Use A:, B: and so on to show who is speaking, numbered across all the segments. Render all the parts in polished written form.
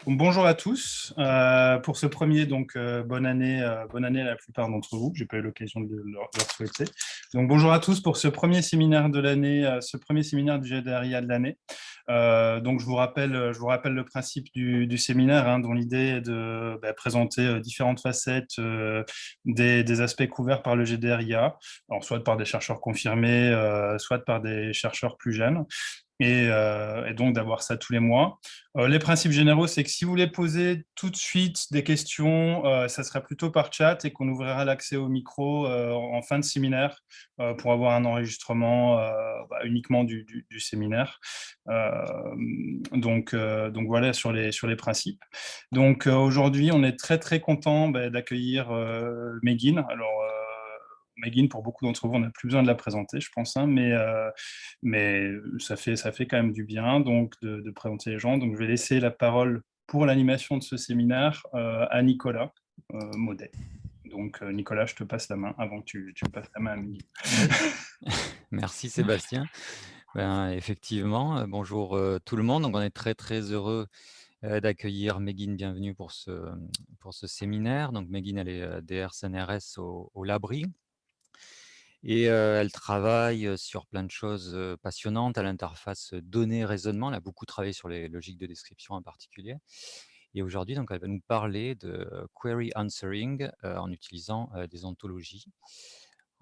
A: Bonjour à tous. Pour ce premier, bonne année à la plupart d'entre vous. J'ai pas eu l'occasion de leur souhaiter. Donc bonjour à tous pour ce premier séminaire de l'année, ce premier séminaire du GDR IA de l'année. Donc je vous rappelle le principe du séminaire, hein, dont l'idée est de présenter différentes facettes des aspects couverts par le GDR IA, alors soit par des chercheurs confirmés, soit par des chercheurs plus jeunes. Et donc d'avoir ça tous les mois. Les principes généraux, c'est que si vous voulez poser tout de suite des questions, ça sera plutôt par chat et qu'on ouvrira l'accès au micro en fin de séminaire pour avoir un enregistrement uniquement du séminaire. Donc voilà sur les principes. Donc aujourd'hui, on est très très content d'accueillir Meghyn. Alors Meghyn, pour beaucoup d'entre vous, on n'a plus besoin de la présenter, je pense, hein, mais ça fait quand même du bien donc de présenter les gens. Donc je vais laisser la parole pour l'animation de ce séminaire à Nicolas Maudet. Donc Nicolas, je te passe la main avant que tu passes la main à Meghyn.
B: Merci Sébastien. Effectivement, bonjour tout le monde. Donc on est très très heureux d'accueillir Meghyn Bienvenu pour ce séminaire. Donc Meghyn, elle est DR CNRS au Labri. Et elle travaille sur plein de choses passionnantes à l'interface données-raisonnement. Elle a beaucoup travaillé sur les logiques de description en particulier. Et aujourd'hui, donc, elle va nous parler de query answering en utilisant des ontologies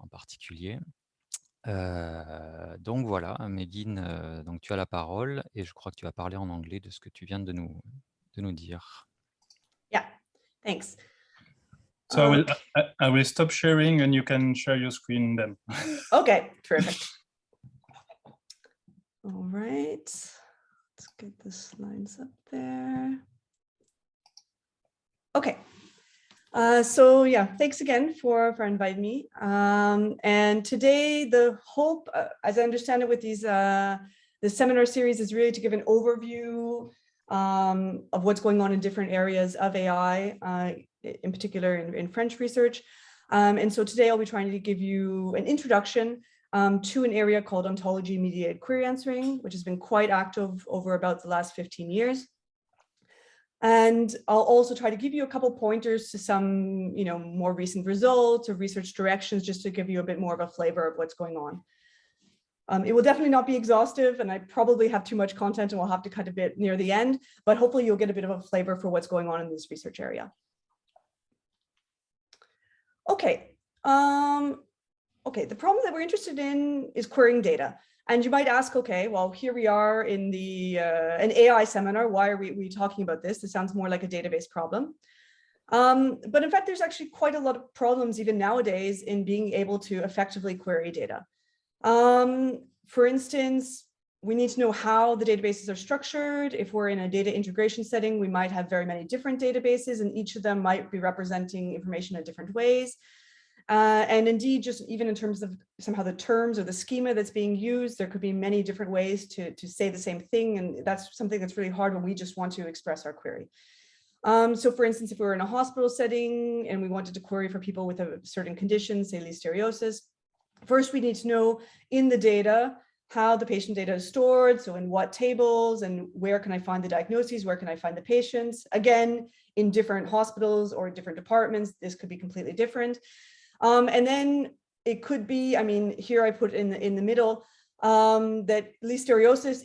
B: en particulier. Donc voilà, Meghyn, donc tu as la parole et je crois que tu vas parler en anglais de ce que tu viens de nous dire.
C: Yeah, thanks.
A: So I will stop sharing and you can share your screen then.
C: Okay, terrific. All right, let's get the slides up there. Okay. So yeah, thanks again for inviting me. And today the hope, as I understand it, with these the seminar series is really to give an overview of what's going on in different areas of AI, in particular in French research. And so today I'll be trying to give you an introduction to an area called ontology-mediated query answering, which has been quite active over about the last 15 years. And I'll also try to give you a couple pointers to some, more recent results or research directions, just to give you a bit more of a flavor of what's going on. It will definitely not be exhaustive, and I probably have too much content and we'll have to cut a bit near the end, but hopefully you'll get a bit of a flavor for what's going on in this research area. Okay. Okay, the problem that we're interested in is querying data. And you might ask, okay, well, here we are in an AI seminar. Why are we talking about this? This sounds more like a database problem. But in fact, there's actually quite a lot of problems even nowadays in being able to effectively query data. For instance, we need to know how the databases are structured. If we're in a data integration setting, we might have very many different databases, and each of them might be representing information in different ways. And indeed, just even in terms of somehow the terms or the schema that's being used, there could be many different ways to say the same thing. And that's something that's really hard when we just want to express our query. So for instance, if we were in a hospital setting and we wanted to query for people with a certain condition, say listeriosis, first we need to know in the data how the patient data is stored. So in what tables, and where can I find the diagnoses? Where can I find the patients? Again, in different hospitals or different departments, this could be completely different. And then it could be, I mean, here I put in the middle that listeriosis,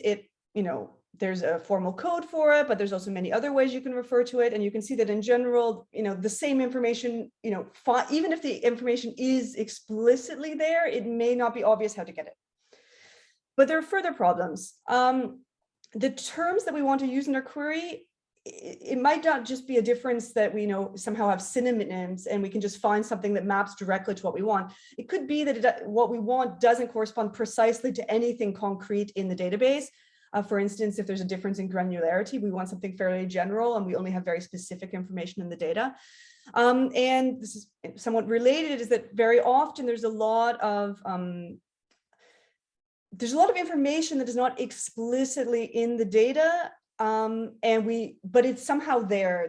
C: there's a formal code for it, but there's also many other ways you can refer to it. And you can see that in general, the same information, even if the information is explicitly there, it may not be obvious how to get it. But there are further problems. The terms that we want to use in our query, it might not just be a difference that we somehow have synonyms and we can just find something that maps directly to what we want. It could be that what we want doesn't correspond precisely to anything concrete in the database. For instance, if there's a difference in granularity, we want something fairly general and we only have very specific information in the data. And this is somewhat related, is that very often there's a lot of information that is not explicitly in the data. But it's somehow there,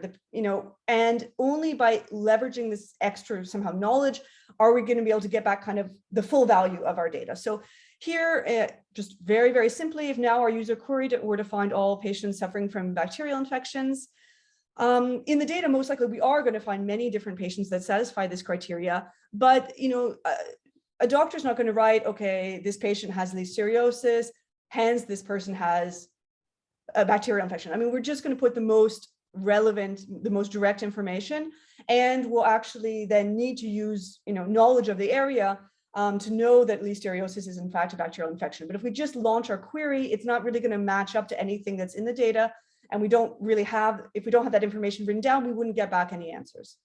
C: and only by leveraging this extra somehow knowledge are we going to be able to get back kind of the full value of our data. So here, just very, very simply, if now our user query were to find all patients suffering from bacterial infections, In the data, most likely we are going to find many different patients that satisfy this criteria, but a doctor's not going to write, okay, this patient has listeriosis, hence this person has a bacterial infection. I mean, we're just going to put the most relevant, the most direct information, and we'll actually then need to use knowledge of the area to know that listeriosis is in fact a bacterial infection. But if we just launch our query, it's not really going to match up to anything that's in the data, and we don't really have, if we don't have that information written down, we wouldn't get back any answers.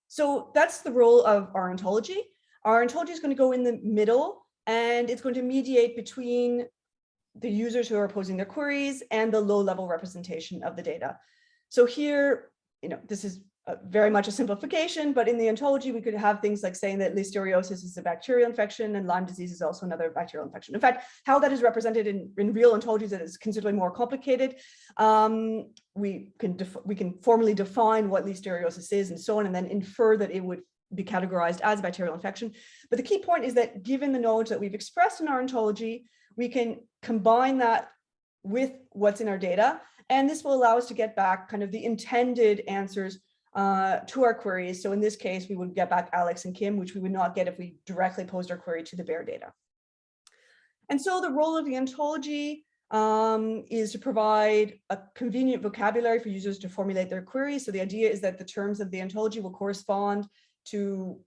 C: So that's the role of our ontology. Our ontology is going to go in the middle, and it's going to mediate between the users who are posing their queries and the low-level representation of the data. So here, this is very much a simplification, but in the ontology, we could have things like saying that listeriosis is a bacterial infection and Lyme disease is also another bacterial infection. In fact, how that is represented in real ontologies that is considerably more complicated. We can formally define what listeriosis is and so on, and then infer that it would be categorized as a bacterial infection. But the key point is that given the knowledge that we've expressed in our ontology, we can combine that with what's in our data, and this will allow us to get back kind of the intended answers to our queries. So in this case, we would get back Alex and Kim, which we would not get if we directly posed our query to the bare data. And so the role of the ontology is to provide a convenient vocabulary for users to formulate their queries. So the idea is that the terms of the ontology will correspond to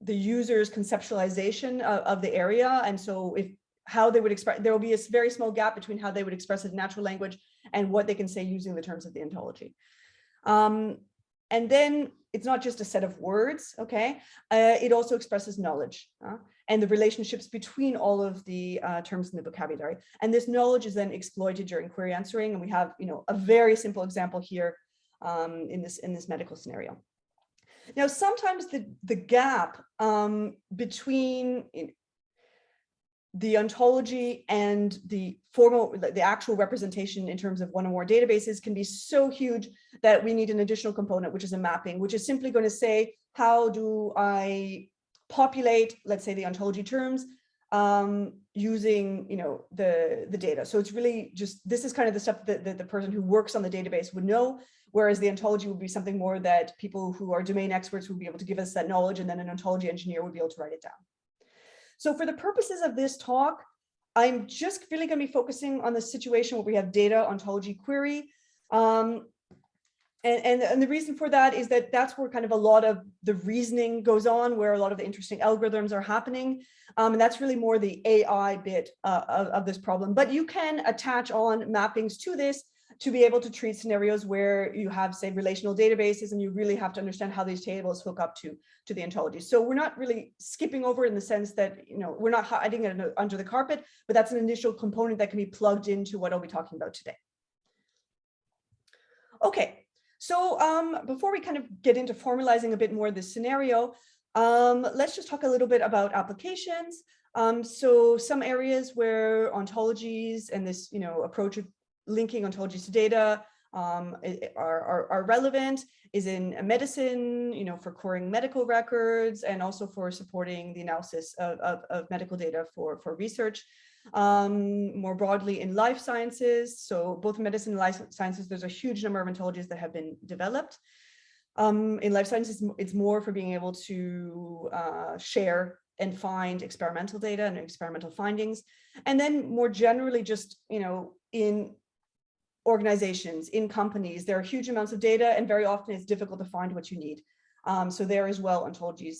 C: the user's conceptualization of the area. And so how they would express, there will be a very small gap between how they would express it in natural language and what they can say using the terms of the ontology. And then it's not just a set of words, okay? It also expresses knowledge and the relationships between all of the terms in the vocabulary. And this knowledge is then exploited during query answering. And we have, a very simple example here in this medical scenario. Now, sometimes the gap between the ontology and the actual representation in terms of one or more databases can be so huge that we need an additional component, which is a mapping, which is simply going to say, how do I populate, let's say, the ontology terms using, the data. So it's really just, this is kind of the stuff that the person who works on the database would know, whereas the ontology would be something more that people who are domain experts would be able to give us that knowledge, and then an ontology engineer would be able to write it down. So for the purposes of this talk, I'm just really going to be focusing on the situation where we have data ontology query. And the reason for that is that that's where kind of a lot of the reasoning goes on, where a lot of the interesting algorithms are happening. And that's really more the AI bit of this problem. But you can attach on mappings to this to be able to treat scenarios where you have, say, relational databases, and you really have to understand how these tables hook up to the ontology. So we're not really skipping over in the sense that, we're not hiding it under the carpet, but that's an initial component that can be plugged into what I'll be talking about today. Okay, so before we kind of get into formalizing a bit more this scenario, let's just talk a little bit about applications. So some areas where ontologies and this, approach of linking ontologies to data are relevant is in medicine, for querying medical records, and also for supporting the analysis of medical data for research. More broadly in life sciences, so both medicine and life sciences, there's a huge number of ontologies that have been developed. In life sciences, it's more for being able to share and find experimental data and experimental findings. And then more generally, just, in organizations, in companies, there are huge amounts of data, and very often it's difficult to find what you need. So there as well, ontologies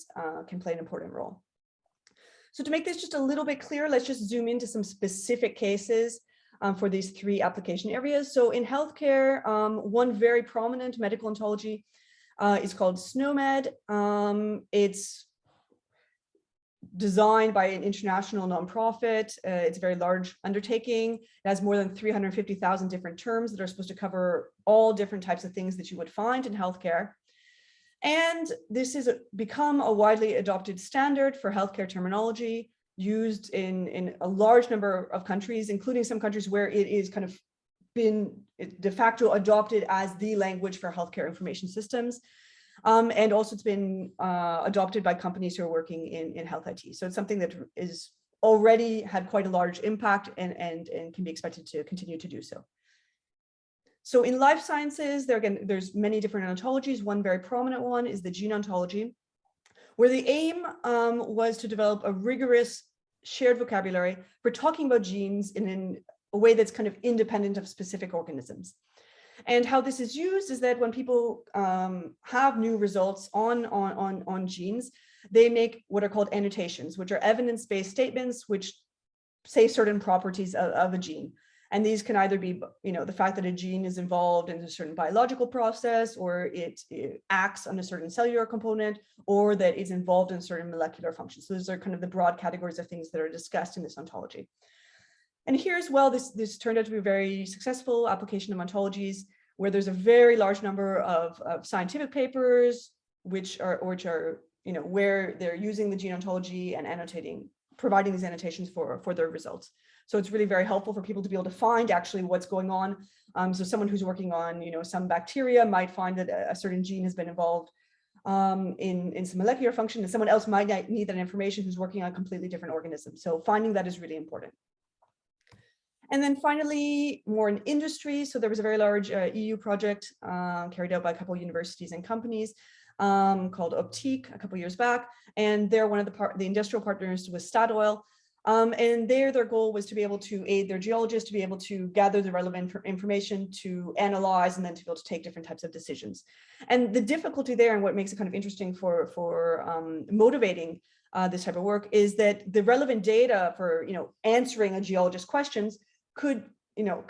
C: can play an important role. So to make this just a little bit clearer, let's just zoom into some specific cases for these three application areas. So in healthcare, one very prominent medical ontology is called SNOMED. It's designed by an international nonprofit. It's a very large undertaking. It has more than 350,000 different terms that are supposed to cover all different types of things that you would find in healthcare. And this has become a widely adopted standard for healthcare terminology, used in a large number of countries, including some countries where it is kind of been de facto adopted as the language for healthcare information systems. And also it's been adopted by companies who are working in health IT. So it's something that is already had quite a large impact and can be expected to continue to do so. So in life sciences, there's many different ontologies. One very prominent one is the gene ontology, where the aim was to develop a rigorous shared vocabulary for talking about genes in a way that's kind of independent of specific organisms. And how this is used is that when people have new results on genes, they make what are called annotations, which are evidence-based statements which say certain properties of a gene. And these can either be, the fact that a gene is involved in a certain biological process, or it acts on a certain cellular component, or that it's involved in certain molecular functions. So those are kind of the broad categories of things that are discussed in this ontology. And here as well, this turned out to be a very successful application of ontologies, where there's a very large number of scientific papers, which are where they're using the gene ontology and providing these annotations for their results. So it's really very helpful for people to be able to find actually what's going on. So someone who's working on, some bacteria might find that a certain gene has been involved in some molecular function, and someone else might need that information who's working on a completely different organism. So finding that is really important. And then finally, more in industry. So there was a very large EU project carried out by a couple of universities and companies called Optique a couple of years back. And they're one of the industrial partners was Statoil. And their goal was to be able to aid their geologists to be able to gather the relevant information to analyze and then to be able to take different types of decisions. And the difficulty there, and what makes it kind of interesting for motivating this type of work, is that the relevant data for answering a geologist's questions could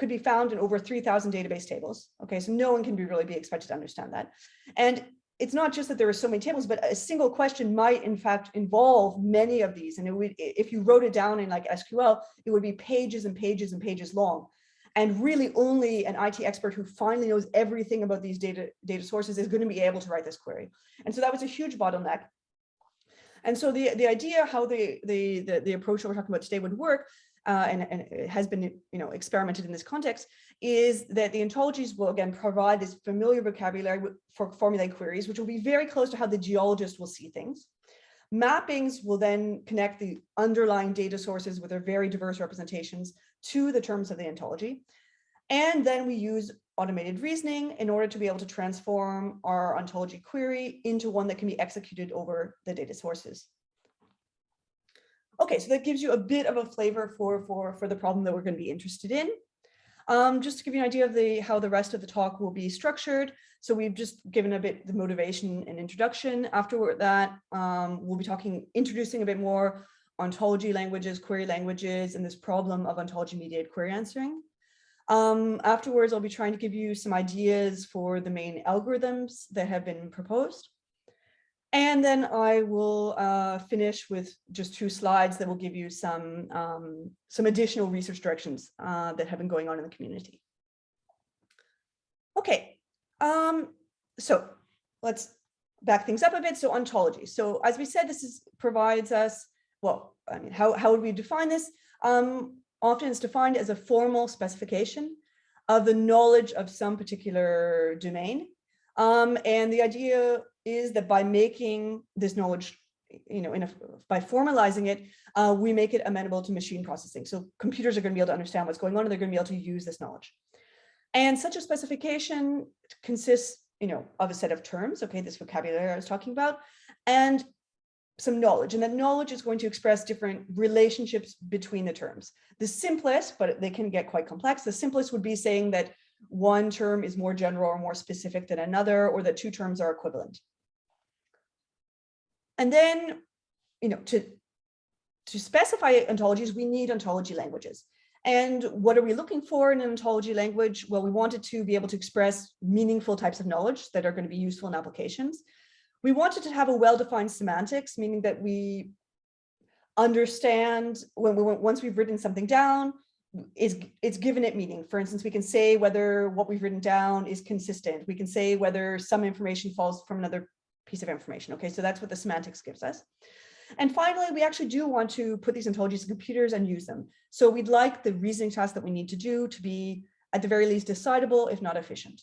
C: be found in over 3,000 database tables. Okay, so no one can really be expected to understand that. And it's not just that there are so many tables, but a single question might in fact involve many of these. And it would, if you wrote it down in like SQL, it would be pages and pages and pages long. And really only an IT expert who finally knows everything about these data sources is going to be able to write this query. And so that was a huge bottleneck. And so the idea how the approach that we're talking about today would work, and it has been experimented in this context, is that the ontologies will again provide this familiar vocabulary for formulate queries, which will be very close to how the geologist will see things. Mappings will then connect the underlying data sources with their very diverse representations to the terms of the ontology. And then we use automated reasoning in order to be able to transform our ontology query into one that can be executed over the data sources. Okay, so that gives you a bit of a flavor for the problem that we're going to be interested in. Just to give you an idea of how the rest of the talk will be structured. So we've just given a bit the motivation and introduction. After that, we'll be introducing a bit more ontology languages, query languages, and this problem of ontology-mediated query answering. Afterwards, I'll be trying to give you some ideas for the main algorithms that have been proposed. And then I will finish with just 2 slides that will give you some additional research directions that have been going on in the community. Okay, so let's back things up a bit. So ontology. So as we said, this provides us, well, I mean, how would we define this? Often it's defined as a formal specification of the knowledge of some particular domain. And the idea is that by making this knowledge, by formalizing it, we make it amenable to machine processing. So computers are going to be able to understand what's going on, and they're going to be able to use this knowledge. And such a specification consists, of a set of terms, okay, this vocabulary I was talking about, and some knowledge. And that knowledge is going to express different relationships between the terms. The simplest, but they can get quite complex, the simplest would be saying that one term is more general or more specific than another, or that 2 terms are equivalent. And then, to specify ontologies, we need ontology languages. And what are we looking for in an ontology language? Well, we wanted to be able to express meaningful types of knowledge that are going to be useful in applications. We wanted to have a well-defined semantics, meaning that we understand once we've written something down, it's given it meaning. For instance, we can say whether what we've written down is consistent. We can say whether some information falls from another piece of information. Okay, so that's what the semantics gives us. And finally, we actually do want to put these ontologies in computers and use them. So we'd like the reasoning task that we need to do to be, at the very least, decidable, if not efficient.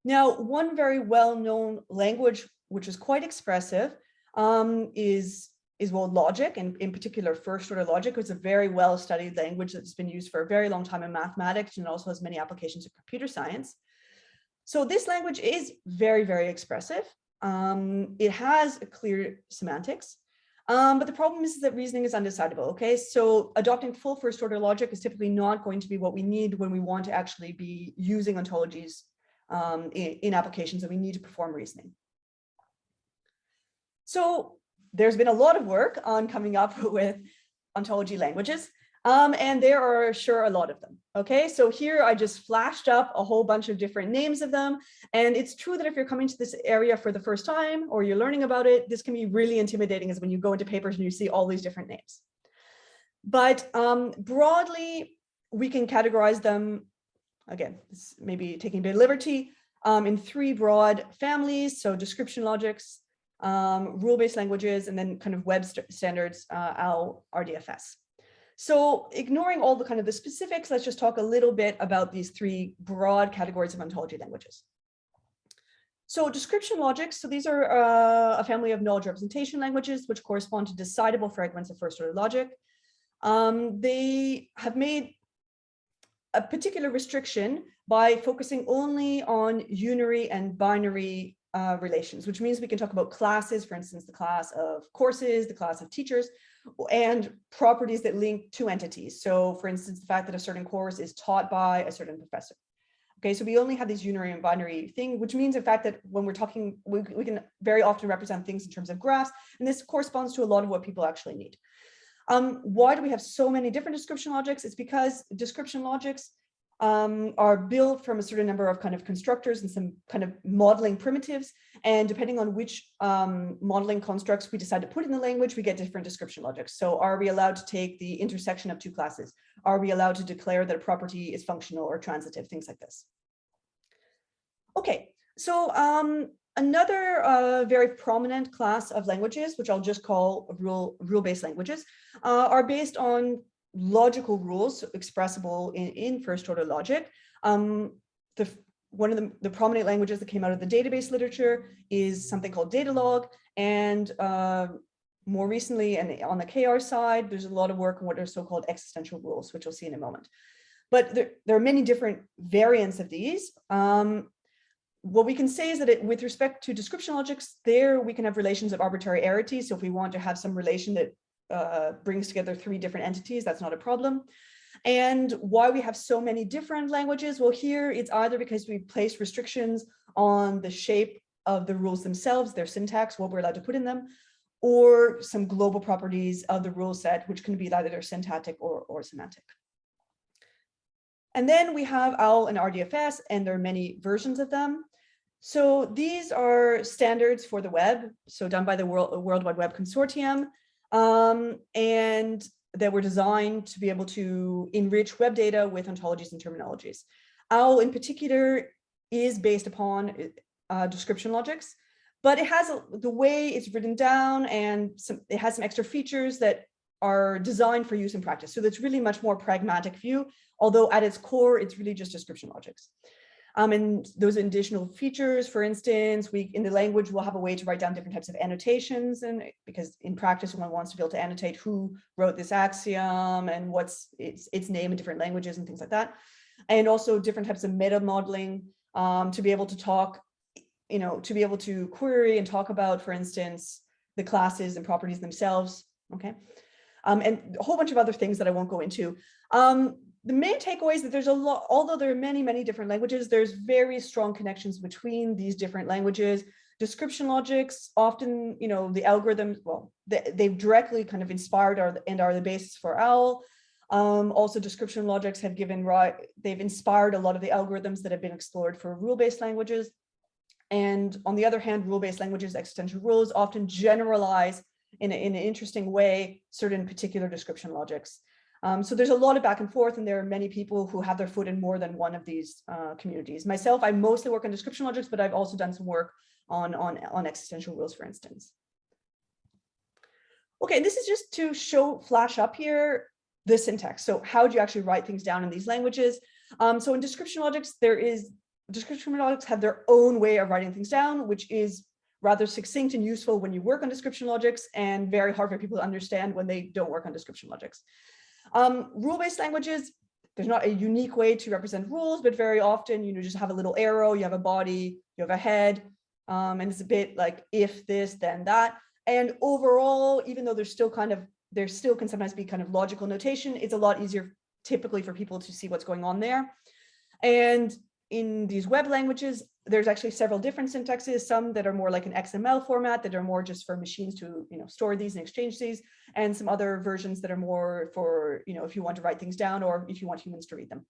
C: Now, one very well-known language, which is quite expressive, is well, logic, and in particular, first-order logic. It's a very well-studied language that's been used for a very long time in mathematics and also has many applications in computer science. So this language is very, very expressive. It has a clear semantics, but the problem is that reasoning is undecidable, okay? So adopting full first-order logic is typically not going to be what we need when we want to actually be using ontologies in applications that we need to perform reasoning. So there's been a lot of work on coming up with ontology languages, and there are sure a lot of them. Okay, so here I just flashed up a whole bunch of different names of them. And it's true that if you're coming to this area for the first time or you're learning about it, this can be really intimidating as when you go into papers and you see all these different names. But broadly, we can categorize them, again, this maybe taking a bit of liberty, in 3 broad families. So description logics, rule-based languages, and then kind of web standards, OWL, RDFS. So ignoring all the kind of the specifics, let's just talk a little bit about these 3 broad categories of ontology languages. So description logics, so these are a family of knowledge representation languages, which correspond to decidable fragments of first-order logic. They have made a particular restriction by focusing only on unary and binary relations, which means we can talk about classes, for instance, the class of courses, the class of teachers, and properties that link 2 entities. So for instance, the fact that a certain course is taught by a certain professor. Okay, so we only have these unary and binary thing, which means in fact that when we're talking, we can very often represent things in terms of graphs, and this corresponds to a lot of what people actually need. Why do we have so many different description logics? It's because description logics are built from a certain number of kind of constructors and some kind of modeling primitives. And depending on which modeling constructs we decide to put in the language, we get different description logics. So are we allowed to take the intersection of 2 classes? Are we allowed to declare that a property is functional or transitive, things like this? Okay, so another very prominent class of languages, which I'll just call rule-based languages, are based on logical rules expressible in first-order logic. One of the prominent languages that came out of the database literature is something called Datalog, and more recently, and on the KR side, there's a lot of work on what are so-called existential rules, which we'll see in a moment. But there are many different variants of these. What we can say is that with respect to description logics, there we can have relations of arbitrariety. So if we want to have some relation that brings together 3 different entities, that's not a problem. And why we have so many different languages? Well, here it's either because we place restrictions on the shape of the rules themselves, their syntax, what we're allowed to put in them, or some global properties of the rule set, which can be either their syntactic or semantic. And then we have OWL and RDFS, and there are many versions of them. So these are standards for the web, so done by the World Wide Web Consortium, and that were designed to be able to enrich web data with ontologies and terminologies. OWL in particular is based upon description logics, but it has the way it's written down, and it has some extra features that are designed for use in practice. So that's really much more pragmatic view, although at its core, it's really just description logics. And those additional features, for instance, in the language, we'll have a way to write down different types of annotations, and because in practice, one wants to be able to annotate who wrote this axiom and what's its name in different languages and things like that. And also different types of meta modeling to be able to talk, to be able to query and talk about, for instance, the classes and properties themselves, okay? And a whole bunch of other things that I won't go into. The main takeaway is that there's a lot, although there are many, many different languages, there's very strong connections between these different languages. Description logics, often, the algorithms, well, they've directly kind of inspired and are the basis for OWL. Also, description logics have they've inspired a lot of the algorithms that have been explored for rule-based languages. And on the other hand, rule-based languages, existential rules, often generalize in an interesting way certain particular description logics. So there's a lot of back and forth, and there are many people who have their foot in more than one of these communities. Myself, I mostly work on description logics, but I've also done some work on existential rules, for instance. Okay, this is just to flash up here the syntax. So how do you actually write things down in these languages? So in description logics, description logics have their own way of writing things down, which is rather succinct and useful when you work on description logics, and very hard for people to understand when they don't work on description logics. Rule-based languages, there's not a unique way to represent rules, but very often, you just have a little arrow, you have a body, you have a head, and it's a bit like if this, then that. And overall, even though there still can sometimes be kind of logical notation, it's a lot easier typically for people to see what's going on there. And in these web languages, there's actually several different syntaxes, some that are more like an XML format that are more just for machines to store these and exchange these, and some other versions that are more for if you want to write things down or if you want humans to read them.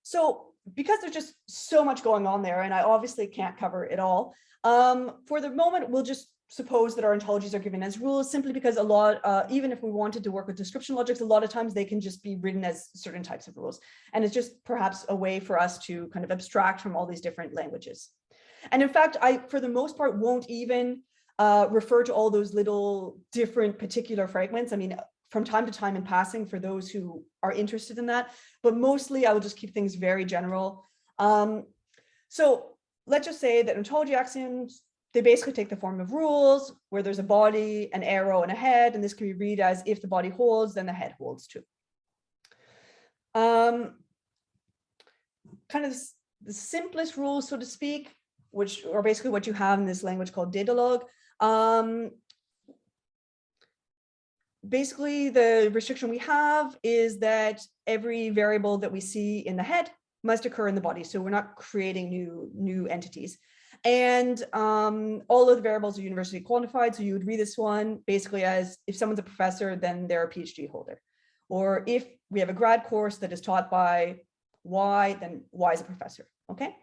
C: So because there's just so much going on there, and I obviously can't cover it all, for the moment, we'll just suppose that our ontologies are given as rules, simply because a lot, even if we wanted to work with description logics, a lot of times they can just be written as certain types of rules. And it's just perhaps a way for us to kind of abstract from all these different languages. And in fact, I, for the most part, won't even refer to all those little different particular fragments. I mean, from time to time in passing for those who are interested in that, but mostly I will just keep things very general. So let's just say that ontology axioms, they basically take the form of rules where there's a body, an arrow, and a head, and this can be read as if the body holds, then the head holds too. Kind of the simplest rules, so to speak, which are basically what you have in this language called Datalog. Basically, the restriction we have is that every variable that we see in the head must occur in the body. So we're not creating new entities. And all of the variables are universally quantified. So you would read this one basically as if someone's a professor, then they're a PhD holder. Or if we have a grad course that is taught by Y, then Y is a professor, okay?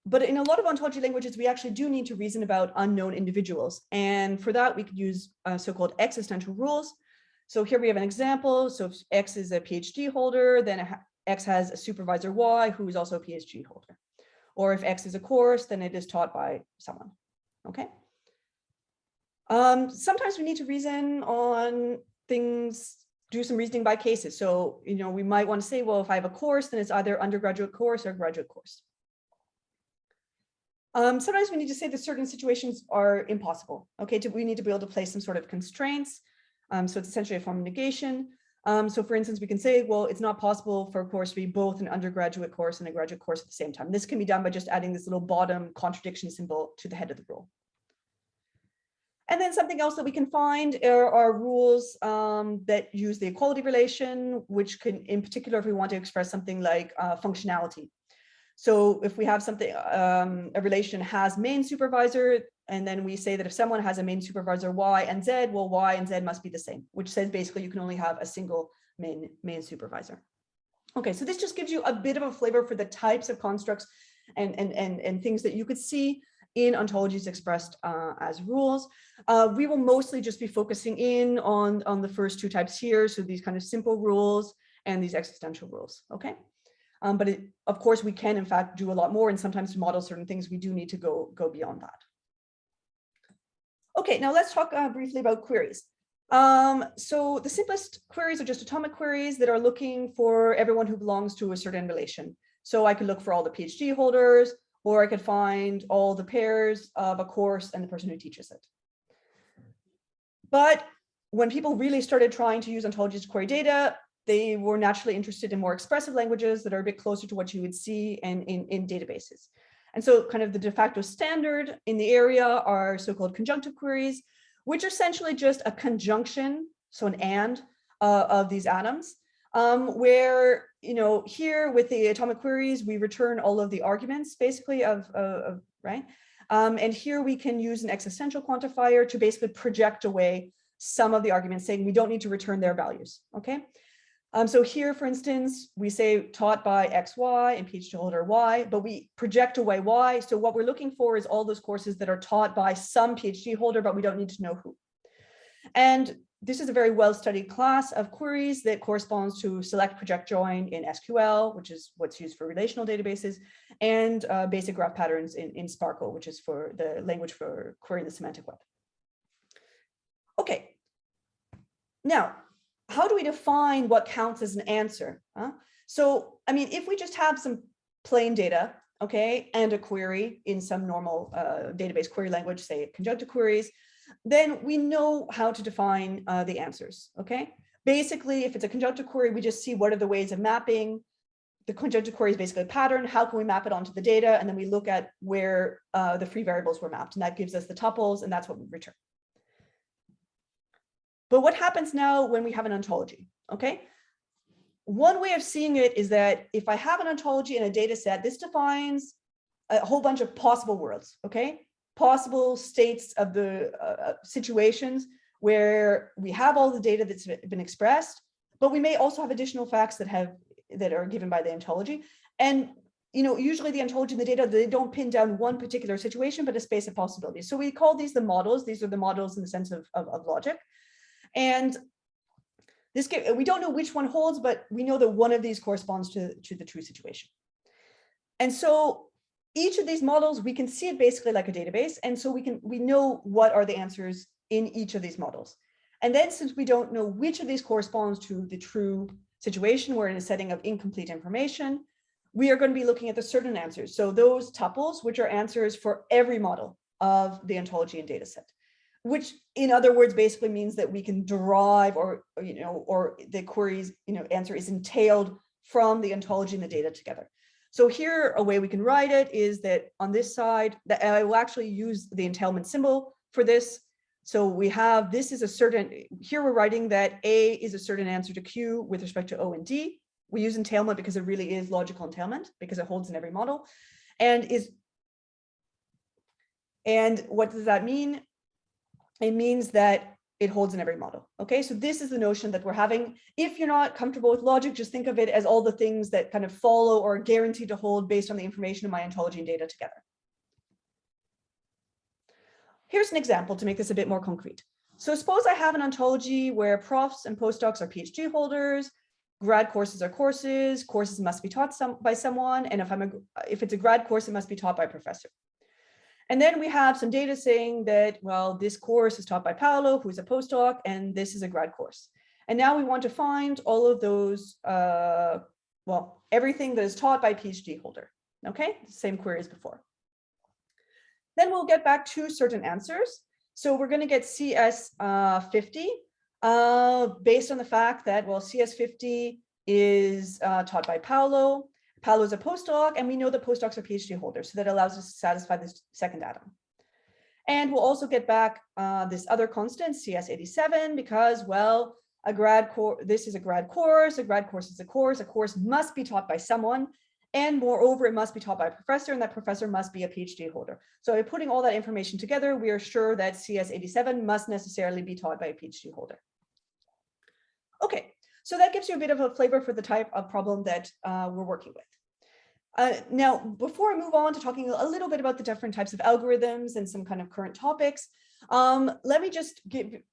C: But in a lot of ontology languages, we actually do need to reason about unknown individuals. And for that, we could use so-called existential rules. So here we have an example. So if X is a PhD holder, then X has a supervisor Y who is also a PhD holder. Or if X is a course, then it is taught by someone, okay? Sometimes we need to reason on things, do some reasoning by cases. So, we might want to say, well, if I have a course, then it's either undergraduate course or graduate course. Sometimes we need to say that certain situations are impossible, okay? We need to be able to place some sort of constraints. So it's essentially a form of negation. So for instance, we can say, well, it's not possible for a course to be both an undergraduate course and a graduate course at the same time. This can be done by just adding this little bottom contradiction symbol to the head of the rule. And then something else that we can find are rules that use the equality relation, which can, in particular, if we want to express something like functionality. So if we have something, a relation has main supervisor, and then we say that if someone has a main supervisor Y and Z, well, Y and Z must be the same, which says basically you can only have a single main supervisor. Okay, so this just gives you a bit of a flavor for the types of constructs and things that you could see in ontologies expressed as rules. We will mostly just be focusing in on the first two types here, so these kind of simple rules and these existential rules, okay? But of course, we can, in fact, do a lot more, and sometimes to model certain things, we do need to go beyond that. Okay, now let's talk briefly about queries. So the simplest queries are just atomic queries that are looking for everyone who belongs to a certain relation. So I could look for all the PhD holders, or I could find all the pairs of a course and the person who teaches it. But when people really started trying to use ontologies to query data, they were naturally interested in more expressive languages that are a bit closer to what you would see in databases. And so kind of the de facto standard in the area are so-called conjunctive queries, which are essentially just a conjunction, so an and of these atoms, where, here with the atomic queries, we return all of the arguments basically right? And here we can use an existential quantifier to basically project away some of the arguments, saying we don't need to return their values, okay? So here, for instance, we say taught by XY and PhD holder Y, but we project away Y. So what we're looking for is all those courses that are taught by some PhD holder, but we don't need to know who. And this is a very well-studied class of queries that corresponds to select, project, join in SQL, which is what's used for relational databases, and basic graph patterns in Sparkle, which is for the language for querying the semantic web. Okay. Now, how do we define what counts as an answer? So, I mean, if we just have some plain data, okay, and a query in some normal database query language, say conjunctive queries, then we know how to define the answers, okay? Basically, if it's a conjunctive query, we just see what are the ways of mapping. The conjunctive query is basically a pattern. How can we map it onto the data? And then we look at where the free variables were mapped, and that gives us the tuples, and that's what we return. But what happens now when we have an ontology, okay? One way of seeing it is that if I have an ontology in a data set, this defines a whole bunch of possible worlds, okay? Possible states of the situations where we have all the data that's been expressed, but we may also have additional facts that are given by the ontology. And usually the ontology and the data, they don't pin down one particular situation, but a space of possibilities. So we call these the models. These are the models in the sense of logic. And we don't know which one holds, but we know that one of these corresponds to the true situation. And so each of these models, we can see it basically like a database. And so we know what are the answers in each of these models. And then since we don't know which of these corresponds to the true situation, we're in a setting of incomplete information, we are going to be looking at the certain answers. So those tuples, which are answers for every model of the ontology and data set, which in other words basically means that we can derive or the query's answer is entailed from the ontology and the data together. So here a way we can write it is that on this side, that I will actually use the entailment symbol for this. So we have, this is a certain, here we're writing that A is a certain answer to Q with respect to O and D. We use entailment because it really is logical entailment because it holds in every model. And what does that mean? It means that it holds in every model. Okay, so this is the notion that we're having. If you're not comfortable with logic, just think of it as all the things that kind of follow or are guaranteed to hold based on the information in my ontology and data together. Here's an example to make this a bit more concrete. So suppose I have an ontology where profs and postdocs are PhD holders, grad courses are courses, courses must be taught by someone, and if it's a grad course, it must be taught by a professor. And then we have some data saying that, well, this course is taught by Paolo, who's a postdoc, and this is a grad course. And now we want to find all of those, everything that is taught by a PhD holder. Okay, same query as before. Then we'll get back to certain answers. So we're going to get CS50 based on the fact that, well, CS50 is taught by Paolo. Paolo is a postdoc, and we know that postdocs are PhD holders, so that allows us to satisfy this second atom. And we'll also get back this other constant, CS87, because, well, this is a grad course is a course must be taught by someone, and moreover, it must be taught by a professor, and that professor must be a PhD holder. So by putting all that information together, we are sure that CS87 must necessarily be taught by a PhD holder. Okay. So that gives you a bit of a flavor for the type of problem that we're working with. Now, before I move on to talking a little bit about the different types of algorithms and some kind of current topics, let me just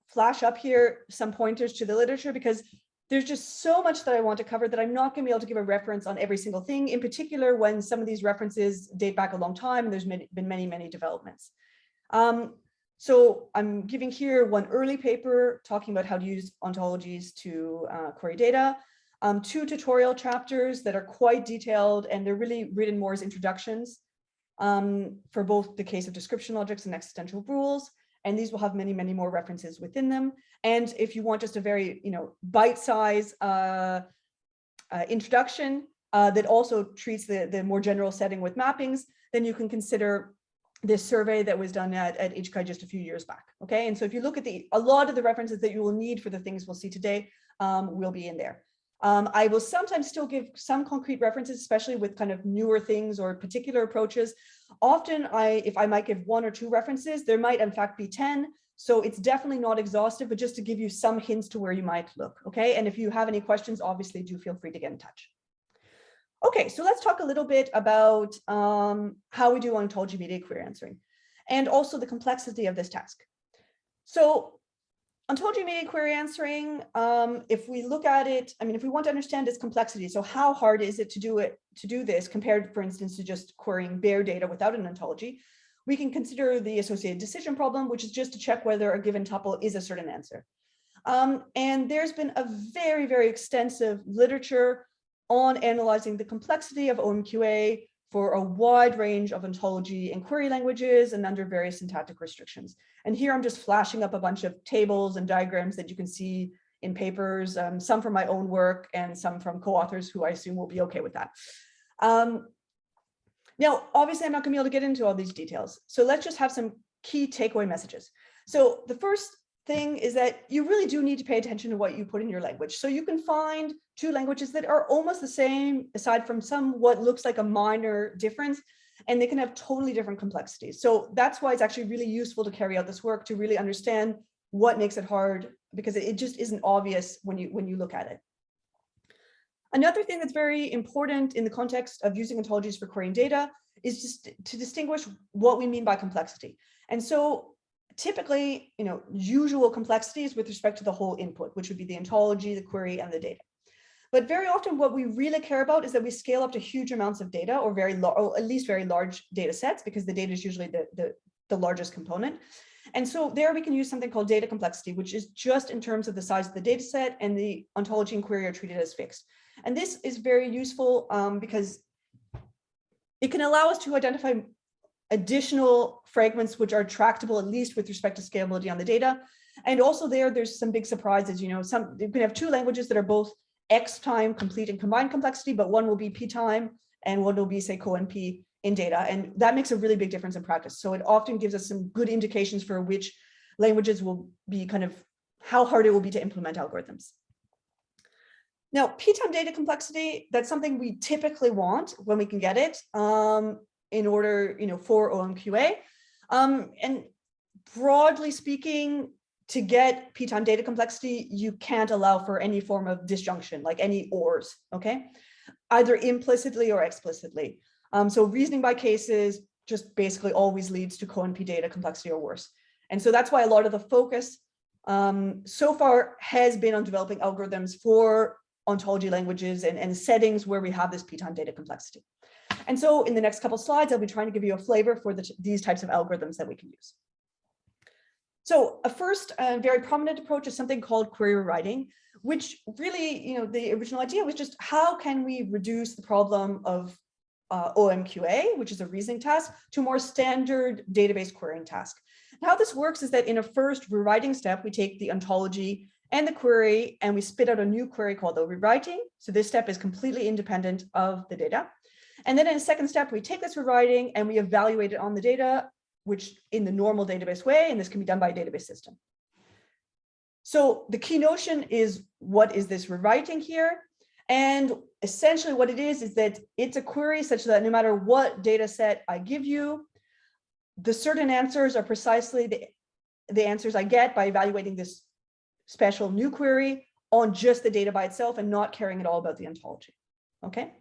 C: flash up here some pointers to the literature, because there's just so much that I want to cover that I'm not going to be able to give a reference on every single thing, in particular when some of these references date back a long time and there's been many, many developments. So I'm giving here one early paper talking about how to use ontologies to query data, 2 tutorial chapters that are quite detailed, and they're really written more as introductions for both the case of description logics and existential rules. And these will have many, many more references within them. And if you want just a very, bite-size introduction that also treats the more general setting with mappings, then you can consider this survey that was done at HCI just a few years back. Okay, and so if you look at a lot of the references that you will need for the things we'll see today, will be in there. I will sometimes still give some concrete references, especially with kind of newer things or particular approaches. Often if I might give 1 or 2 references, there might in fact be 10. So it's definitely not exhaustive, but just to give you some hints to where you might look. Okay, and if you have any questions, obviously do feel free to get in touch. Okay, so let's talk a little bit about how we do ontology-mediated query answering, and also the complexity of this task. So ontology-mediated query answering, if we look at it, if we want to understand its complexity, so how hard is it to do this compared, for instance, to just querying bare data without an ontology, we can consider the associated decision problem, which is just to check whether a given tuple is a certain answer. And there's been a very, very extensive literature on analyzing the complexity of OMQA for a wide range of ontology and query languages and under various syntactic restrictions. And here I'm just flashing up a bunch of tables and diagrams that you can see in papers, some from my own work and some from co-authors who I assume will be okay with that. Now, obviously, I'm not going to be able to get into all these details. So let's just have some key takeaway messages. So the first thing is that you really do need to pay attention to what you put in your language. So you can find two languages that are almost the same, aside from some what looks like a minor difference, and they can have totally different complexities. So that's why it's actually really useful to carry out this work to really understand what makes it hard, because it just isn't obvious when you look at it. Another thing that's very important in the context of using ontologies for querying data is just to distinguish what we mean by complexity. And so typically, usual complexities with respect to the whole input, which would be the ontology, the query, and the data. But very often what we really care about is that we scale up to huge amounts of data, or at least very large data sets, because the data is usually the largest component. And so there we can use something called data complexity, which is just in terms of the size of the data set, and the ontology and query are treated as fixed. And this is very useful because it can allow us to identify additional fragments which are tractable, at least with respect to scalability on the data. And also there's some big surprises. You can have two languages that are both X time complete and combined complexity, but one will be P time and one will be, say, co-NP in data. And that makes a really big difference in practice. So it often gives us some good indications for which languages will be how hard it will be to implement algorithms. Now, P-time data complexity, that's something we typically want when we can get it in order, for OMQA. And broadly speaking, to get P-time data complexity, you can't allow for any form of disjunction, like any ORs, okay? Either implicitly or explicitly. So reasoning by cases just basically always leads to co-NP data complexity or worse. And so that's why a lot of the focus so far has been on developing algorithms for ontology languages and settings where we have this P-time data complexity. And so in the next couple of slides, I'll be trying to give you a flavor for these types of algorithms that we can use. So a first very prominent approach is something called query rewriting, which really, the original idea was just how can we reduce the problem of OMQA, which is a reasoning task, to a more standard database querying task. And how this works is that in a first rewriting step, we take the ontology and the query, and we spit out a new query called the rewriting. So this step is completely independent of the data. And then in a second step, we take this rewriting and we evaluate it on the data, which in the normal database way, and this can be done by a database system. So the key notion is, what is this rewriting here? And essentially what it is that it's a query such that no matter what data set I give you, the certain answers are precisely the answers I get by evaluating this special new query on just the data by itself and not caring at all about the ontology, okay?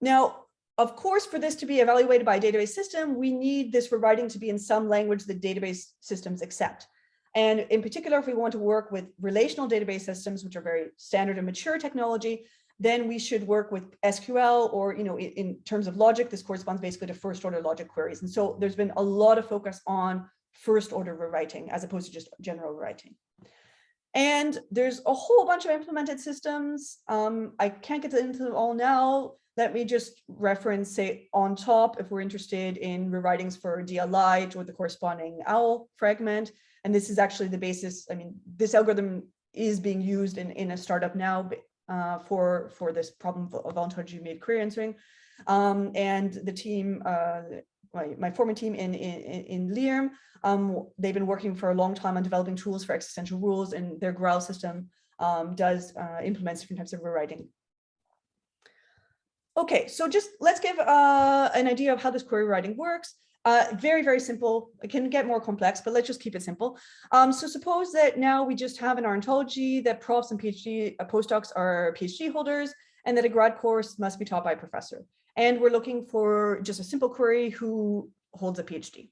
C: Now, of course, for this to be evaluated by a database system, we need this rewriting to be in some language that database systems accept. And in particular, if we want to work with relational database systems, which are very standard and mature technology, then we should work with SQL, or in terms of logic, this corresponds basically to first order logic queries. And so there's been a lot of focus on first order rewriting as opposed to just general rewriting. And there's a whole bunch of implemented systems. I can't get into them all now. Let me just reference, say, on top, if we're interested in rewritings for DLite or the corresponding OWL fragment. And this is actually the basis. I mean, this algorithm is being used in a startup now for this problem of ontology-made query answering. And the team, my former team in Liam, they've been working for a long time on developing tools for existential rules, and their Growl system does implements different types of rewriting. Okay, so just let's give an idea of how this query writing works. Very, very simple. It can get more complex, but let's just keep it simple. So suppose that now we just have in our ontology that profs and PhD postdocs are PhD holders, and that a grad course must be taught by a professor. And we're looking for just a simple query who holds a PhD.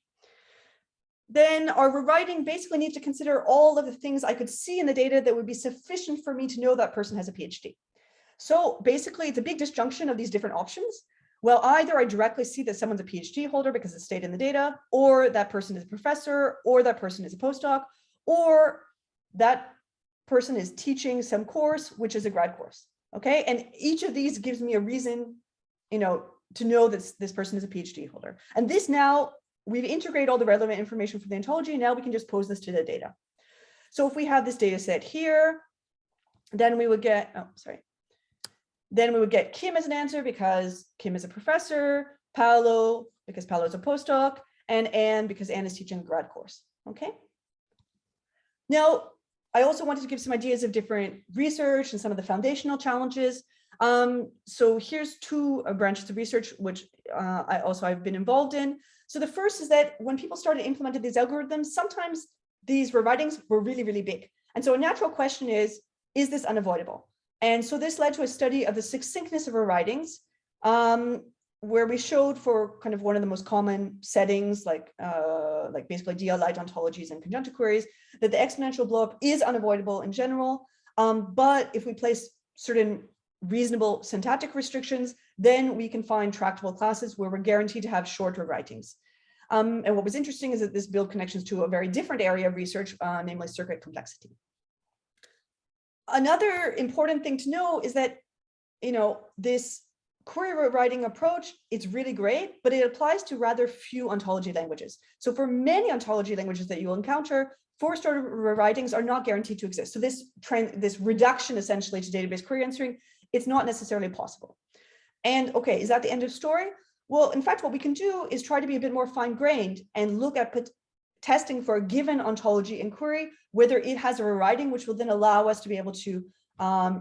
C: Then our rewriting basically needs to consider all of the things I could see in the data that would be sufficient for me to know that person has a PhD. So basically, it's a big disjunction of these different options. Well, either I directly see that someone's a PhD holder because it's stated in the data, or that person is a professor, or that person is a postdoc, or that person is teaching some course, which is a grad course. Okay, and each of these gives me a reason to know that this person is a PhD holder. And this now, we've integrated all the relevant information from the ontology. Now we can just pose this to the data. So if we have this data set here, then we would get, then we would get Kim as an answer because Kim is a professor, Paolo because Paolo is a postdoc, and Anne because Anne is teaching a grad course. Okay. Now, I also wanted to give some ideas of different research and some of the foundational challenges. So here's two branches of research, which I've been involved in. So the first is that when people started implementing these algorithms, sometimes these rewritings were really, really big. And so a natural question is this unavoidable? And so this led to a study of the succinctness of rewritings, where we showed for kind of one of the most common settings, like basically DL-light ontologies and conjunctive queries, that the exponential blowup is unavoidable in general. But if we place certain reasonable syntactic restrictions, then we can find tractable classes where we're guaranteed to have shorter writings. And what was interesting is that this built connections to a very different area of research, namely circuit complexity. Another important thing to know is that, this query rewriting approach, it's really great, but it applies to rather few ontology languages. So for many ontology languages that you'll encounter, forced order rewritings are not guaranteed to exist. So this reduction essentially to database query answering, it's not necessarily possible. And okay, is that the end of story? Well, in fact, what we can do is try to be a bit more fine-grained and look at testing for a given ontology inquiry, whether it has a rewriting, which will then allow us to be able to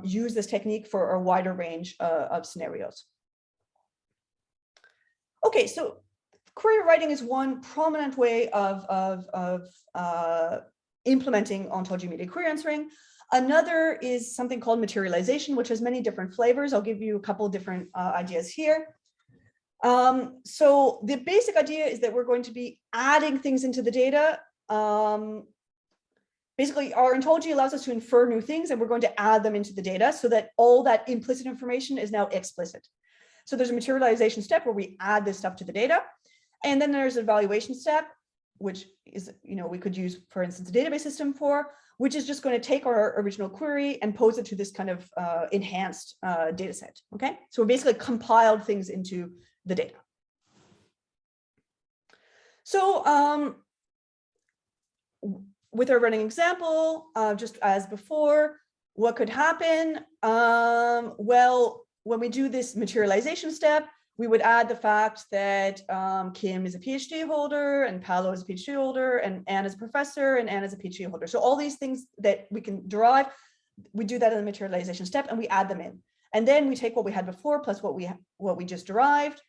C: use this technique for a wider range of scenarios. Okay, so query writing is one prominent way of implementing ontology-mediated query answering. Another is something called materialization, which has many different flavors. I'll give you a couple different ideas here. So the basic idea is that we're going to be adding things into the data. Basically, our ontology allows us to infer new things, and we're going to add them into the data so that all that implicit information is now explicit. So there's a materialization step where we add this stuff to the data. And then there's an evaluation step, which is, we could use, for instance, a database system for, which is just going to take our original query and pose it to this kind of enhanced data set. Okay, so we basically compiled things into the data. So with our running example, just as before, what could happen? Well, when we do this materialization step, we would add the fact that Kim is a PhD holder and Paolo is a PhD holder and Anne is a professor and Anne is a PhD holder. So all these things that we can derive, we do that in the materialization step and we add them in. And then we take what we had before plus what we just derived.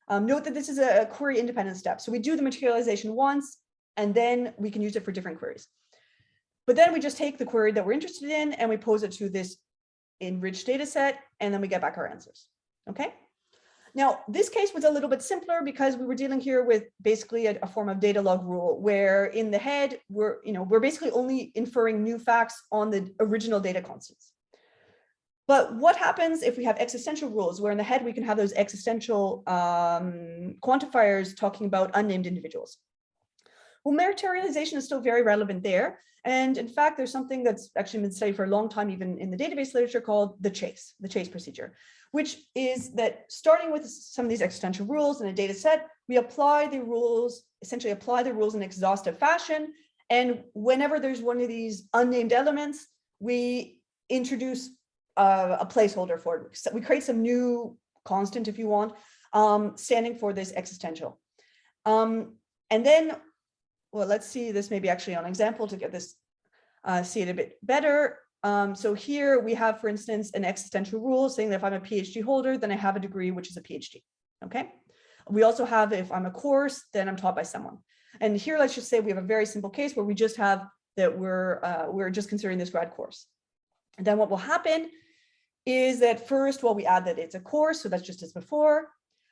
C: Note that this is a query independent step. So we do the materialization once and then we can use it for different queries. But then we just take the query that we're interested in and we pose it to this enriched data set, and then we get back our answers. Okay. Now, this case was a little bit simpler because we were dealing here with basically a form of data log rule, where in the head, we're basically only inferring new facts on the original data constants. But what happens if we have existential rules, where in the head we can have those existential quantifiers talking about unnamed individuals? Well, materialization is still very relevant there. And in fact, there's something that's actually been studied for a long time, even in the database literature, called the chase procedure, which is that starting with some of these existential rules in a data set, we apply the rules, essentially apply the rules in exhaustive fashion. And whenever there's one of these unnamed elements, we introduce a placeholder for it. So we create some new constant, if you want, standing for this existential. And then, well, let's see this maybe actually on an example to get this, see it a bit better. So here we have, for instance, an existential rule saying that if I'm a PhD holder, then I have a degree, which is a PhD. Okay. We also have, if I'm a course, then I'm taught by someone. And here, let's just say we have a very simple case where we just have that we're just considering this grad course. And then what will happen is that first, well, we add that it's a course, so that's just as before.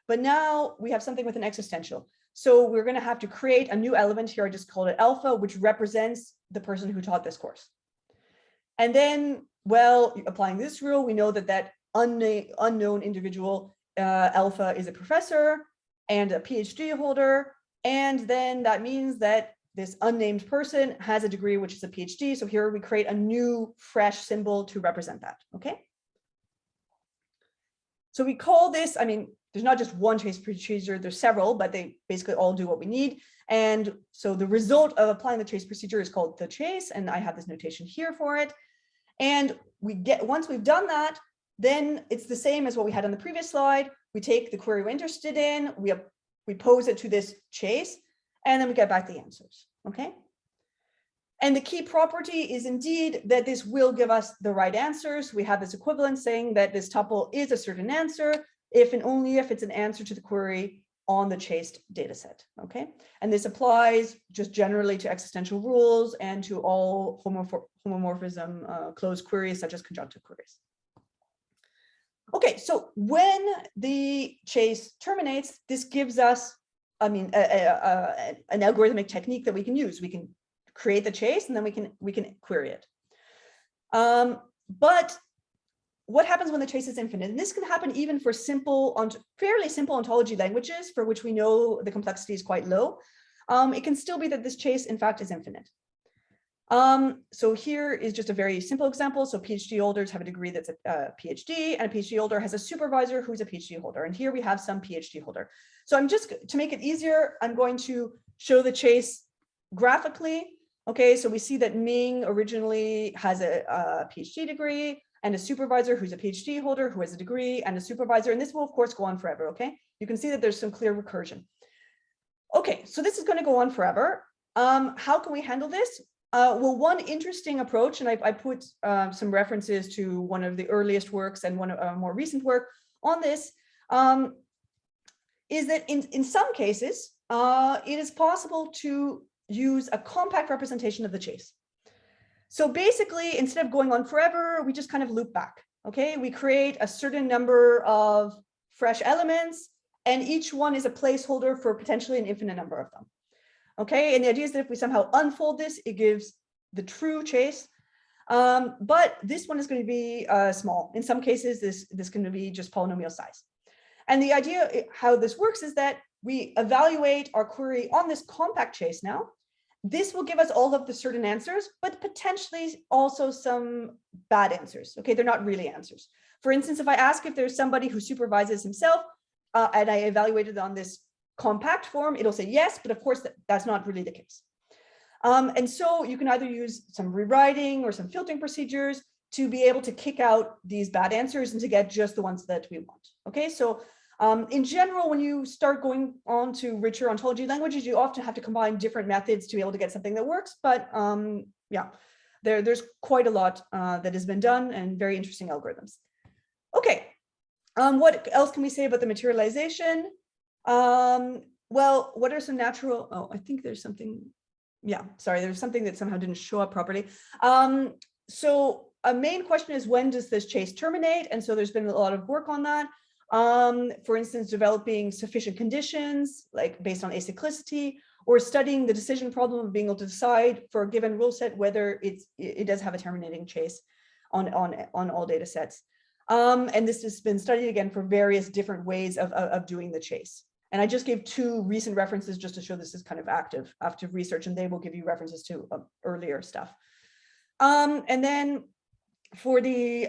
C: But now we have something with an existential. So we're going to have to create a new element here. I just called it alpha, which represents the person who taught this course. And then, well, applying this rule, we know that that unknown individual, alpha, is a professor and a PhD holder. And then that means that this unnamed person has a degree, which is a PhD. So here we create a new fresh symbol to represent that. Okay. So we call this, I mean, there's not just one trace procedure, there's several, but they basically all do what we need. And so the result of applying the trace procedure is called the trace, and I have this notation here for it. And once we've done that, then it's the same as what we had on the previous slide. We take the query we're interested in, we pose it to this chase, and then we get back the answers, okay? And the key property is indeed that this will give us the right answers. We have this equivalence saying that this tuple is a certain answer if and only if it's an answer to the query on the chased data set, okay? And this applies just generally to existential rules and to all homomorphism closed queries such as conjunctive queries. Okay, so when the chase terminates, this gives us, I mean, an algorithmic technique that we can use. We can create the chase and then we can query it. But what happens when the chase is infinite? And this can happen even for fairly simple ontology languages for which we know the complexity is quite low. It can still be that this chase, in fact, is infinite. So here is just a very simple example. So PhD holders have a degree that's a PhD, and a PhD holder has a supervisor who's a PhD holder. And here we have some PhD holder. So I'm just, to make it easier, I'm going to show the chase graphically. Okay, so we see that Ming originally has a PhD degree and a supervisor who's a PhD holder who has a degree and a supervisor. And this will, of course, go on forever, okay? You can see that there's some clear recursion. Okay, so this is going to go on forever. How can we handle this? Well, one interesting approach, and I put some references to one of the earliest works and one more recent work on this, is that in some cases, it is possible to use a compact representation of the chase. So basically, instead of going on forever, we just kind of loop back, okay? We create a certain number of fresh elements, and each one is a placeholder for potentially an infinite number of them. Okay, and the idea is that if we somehow unfold this, it gives the true chase. But this one is going to be small. In some cases, this is going to be just polynomial size. And the idea how this works is that we evaluate our query on this compact chase now. This will give us all of the certain answers, but potentially also some bad answers. Okay, they're not really answers. For instance, if I ask if there's somebody who supervises himself and I evaluate it on this compact form, it'll say yes, but of course that's not really the case. And so you can either use some rewriting or some filtering procedures to be able to kick out these bad answers and to get just the ones that we want. Okay, so in general, when you start going on to richer ontology languages, you often have to combine different methods to be able to get something that works. But yeah, there's quite a lot that has been done and very interesting algorithms. Okay, what else can we say about the materialization? Well, what are some natural, oh, I think there's something, yeah, sorry, there's something that somehow didn't show up properly. So a main question is, when does this chase terminate? And so there's been a lot of work on that. For instance, developing sufficient conditions, like based on acyclicity, or studying the decision problem of being able to decide for a given rule set whether it does have a terminating chase on all data sets. And this has been studied again for various different ways of doing the chase. And I just gave two recent references just to show this is kind of active research, and they will give you references to earlier stuff. And then for the,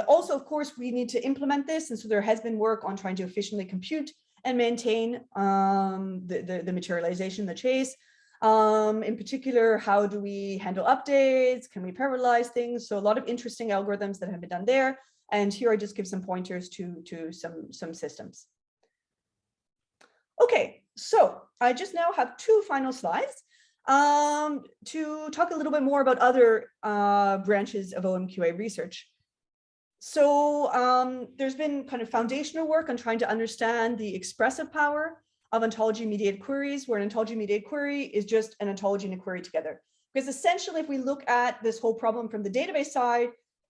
C: also, of course, we need to implement this. And so there has been work on trying to efficiently compute and maintain the materialization, the chase. In particular, how do we handle updates? Can we parallelize things? So a lot of interesting algorithms that have been done there. And here I just give some pointers to some systems. Okay, so I just now have two final slides to talk a little bit more about other branches of OMQA research. So there's been kind of foundational work on trying to understand the expressive power of ontology-mediated queries, where an ontology-mediated query is just an ontology and a query together. Because essentially, if we look at this whole problem from the database side,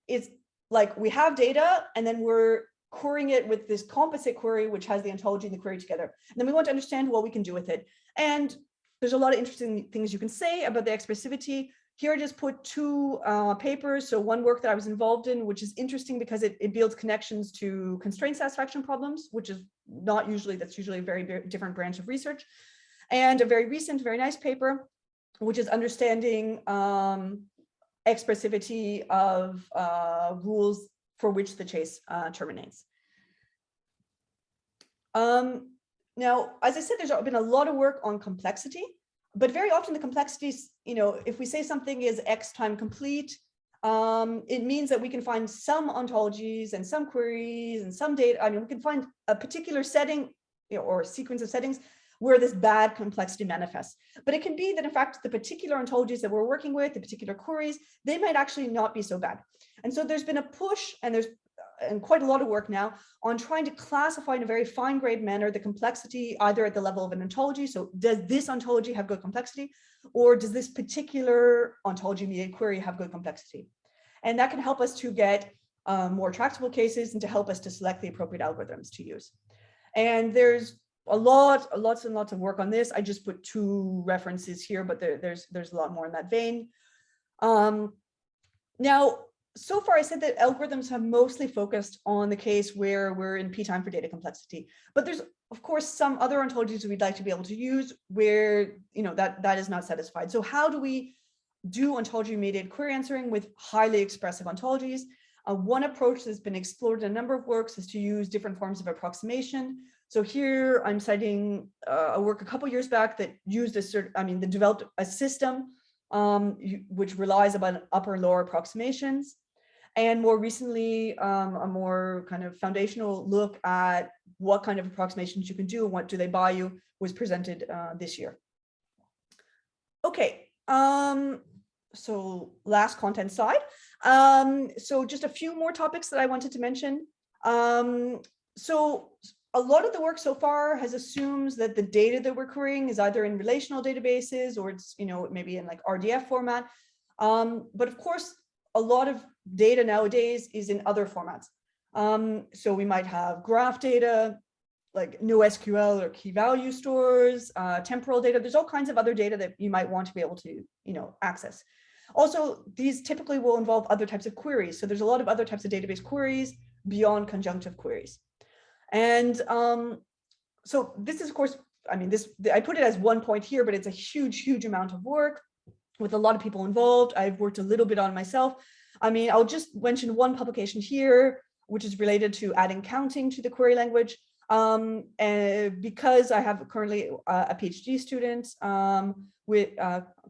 C: it's like we have data and then we're querying it with this composite query, which has the ontology and the query together. And then we want to understand what we can do with it. And there's a lot of interesting things you can say about the expressivity. Here I just put two papers. So one work that I was involved in, which is interesting because it builds connections to constraint satisfaction problems, which is not usually, that's usually a very different branch of research. And a very recent, very nice paper, which is understanding expressivity of rules for which the chase terminates. Now, as I said, there's been a lot of work on complexity, but very often the complexities, if we say something is X time complete, it means that we can find some ontologies and some queries and some data. I mean, we can find a particular setting or a sequence of settings where this bad complexity manifests. But it can be that, in fact, the particular ontologies that we're working with, the particular queries, they might actually not be so bad. And so there's been a push, and there's quite a lot of work now on trying to classify in a very fine-grained manner the complexity, either at the level of an ontology. So does this ontology have good complexity, or does this particular ontology-mediated query have good complexity? And that can help us to get more tractable cases and to help us to select the appropriate algorithms to use. And there's lots and lots of work on this. I just put 2 references here, but there's a lot more in that vein. Now, so far I said that algorithms have mostly focused on the case where we're in p-time for data complexity, but there's of course some other ontologies we'd like to be able to use where that is not satisfied. So how do we do ontology-mediated query answering with highly expressive ontologies? One approach that's been explored in a number of works is to use different forms of approximation. So here I'm citing a work a couple years back that used that developed a system which relies upon upper lower approximations. And more recently, a more kind of foundational look at what kind of approximations you can do and what do they buy you was presented this year. Okay, so last content slide. So just a few more topics that I wanted to mention. So a lot of the work so far has assumes that the data that we're querying is either in relational databases or it's maybe in like RDF format. But of course, a lot of data nowadays is in other formats. So we might have graph data, like NoSQL or key value stores, temporal data. There's all kinds of other data that you might want to be able to access. Also, these typically will involve other types of queries. So there's a lot of other types of database queries beyond conjunctive queries. And so this is, of course, I put it as one point here, but it's a huge amount of work with a lot of people involved. I've worked a little bit on myself. I'll just mention one publication here, which is related to adding counting to the query language. And because I have currently a PhD student with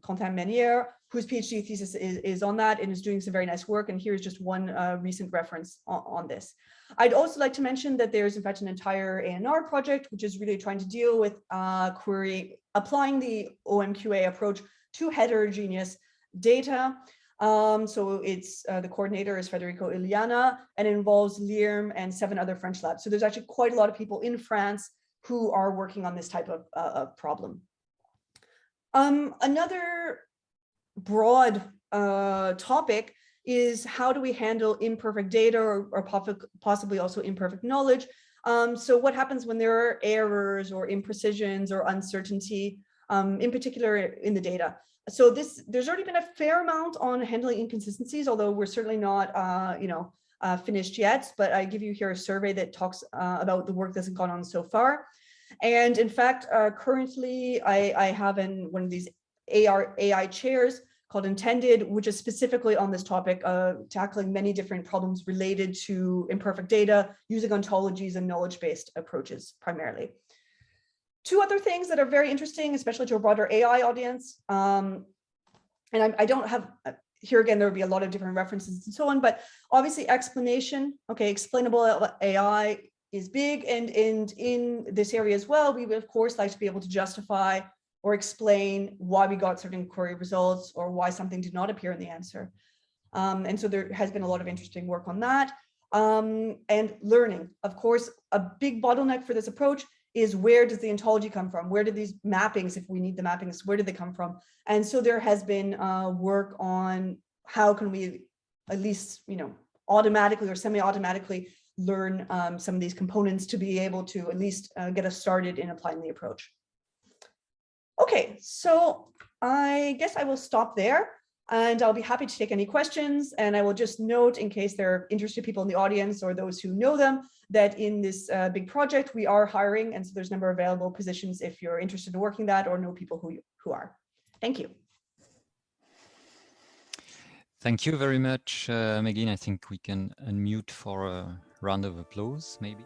C: Quentin Menier, whose PhD thesis is on that and is doing some very nice work. And here's just one recent reference on this. I'd also like to mention that there's in fact an entire ANR project, which is really trying to deal with applying the OMQA approach to heterogeneous data. So it's the coordinator is Federico Iliana, and it involves LIRM and 7 other French labs. So there's actually quite a lot of people in France who are working on this type of problem. Another broad topic is how do we handle imperfect data or possibly also imperfect knowledge? So what happens when there are errors or imprecisions or uncertainty, in particular in the data? So there's already been a fair amount on handling inconsistencies, although we're certainly not finished yet, but I give you here a survey that talks about the work that's gone on so far. And in fact, currently I have in one of these AI chairs called Intended, which is specifically on this topic, tackling many different problems related to imperfect data using ontologies and knowledge-based approaches primarily. 2 other things that are very interesting, especially to a broader AI audience. And I don't have, here again, there would be a lot of different references and so on, but obviously explanation, okay, explainable AI is big. And in this area as well, we would of course like to be able to justify or explain why we got certain query results or why something did not appear in the answer. And so there has been a lot of interesting work on that. And learning, of course, a big bottleneck for this approach is where does the ontology come from? Where do these mappings, if we need the mappings, where do they come from? And so there has been work on how can we at least, automatically or semi-automatically learn some of these components to be able to at least get us started in applying the approach. Okay, so I guess I will stop there and I'll be happy to take any questions. And I will just note, in case there are interested people in the audience or those who know them, that in this big project we are hiring, and so there's a number of available positions if you're interested in working that or know people who are. Thank you.
B: Thank you very much, Meghyn. I think we can unmute for a round of applause, maybe.